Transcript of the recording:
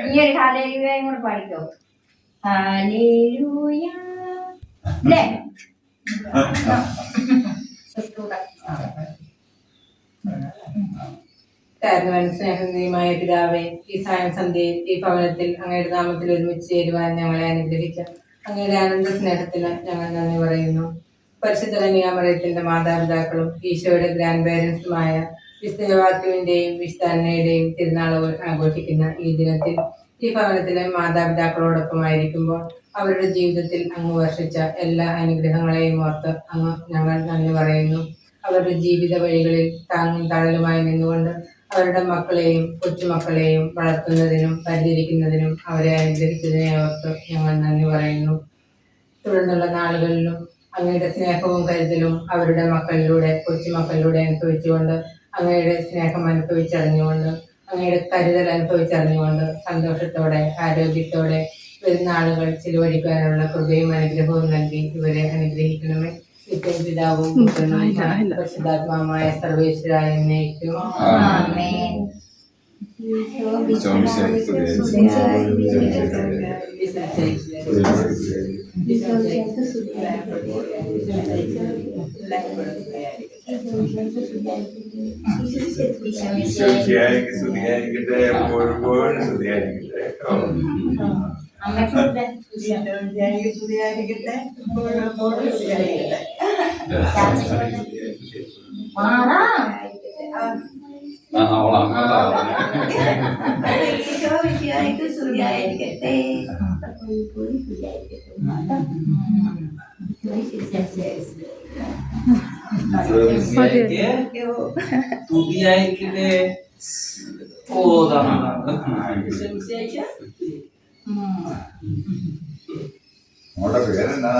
ഈ ഒരു ഹല്ലേലൂയയും കൂടെ പാടിക്കോ. ഹല്ലേലൂയ അല്ലേ? സ്നേഹനിധിയുമായ പിതാവേ, ഈ സായം സന്ധ്യയിൽ ഈ ഭവനത്തിൽ അങ്ങയുടെ നാമത്തിൽ ഒരുമിച്ച് ചേരുവാൻ ഞങ്ങളെ അനുഗ്രഹിച്ച അങ്ങയുടെ ആനന്ദ സ്നേഹത്തിന് ഞങ്ങൾ നന്ദി പറയുന്നു. പരിശുദ്ധ കന്യാമറിയത്തിന്റെ മാതാപിതാക്കളും ഈശോയുടെ ഗ്രാൻഡ് പേരൻസുമായ വിശുദ്ധ യോവാക്യമിന്റെയും വിശുദ്ധ അന്നയുടെയും തിരുനാൾ ആഘോഷിക്കുന്ന ഈ ദിനത്തിൽ ഈ ഭവനത്തിലെ മാതാപിതാക്കളോടൊപ്പമായിരിക്കുമ്പോൾ അവരുടെ ജീവിതത്തിൽ അങ്ങ് വർഷിച്ച എല്ലാ അനുഗ്രഹങ്ങളെയും ഓർത്ത് അങ്ങ് ഞങ്ങൾ നന്ദി പറയുന്നു. അവരുടെ ജീവിത വഴികളിൽ താങ്ങും തണലുമായി നിന്നുകൊണ്ട് അവരുടെ മക്കളെയും കൊച്ചുമക്കളെയും വളർത്തുന്നതിനും പരിചരിക്കുന്നതിനും അവരെ അനുഗ്രഹിച്ചതിനെ ഓർത്ത് ഞങ്ങൾ നന്ദി പറയുന്നു. തുടർന്നുള്ള നാളുകളിലും അങ്ങയുടെ സ്നേഹവും കരുതലും അവരുടെ മക്കളിലൂടെ കൊച്ചുമക്കളിലൂടെ അനുഭവിച്ചുകൊണ്ട് അങ്ങയുടെ സ്നേഹം അനുഭവിച്ചറിഞ്ഞുകൊണ്ട് അങ്ങയുടെ കരുതൽ അനുഭവിച്ചറിഞ്ഞുകൊണ്ട് സന്തോഷത്തോടെ ആരോഗ്യത്തോടെ വരുന്ന ആളുകൾ ചിലവഴിക്കാനുള്ള കൃപയും അനുഗ്രഹവും നൽകി ഇവരെ അനുഗ്രഹിക്കണമേ. പിതാവും പരിശുദ്ധാത്മാവുമായ സർവേശ്വരായ എന്നേക്കും ആമേൻ. മോളുടെ പേരെന്താ?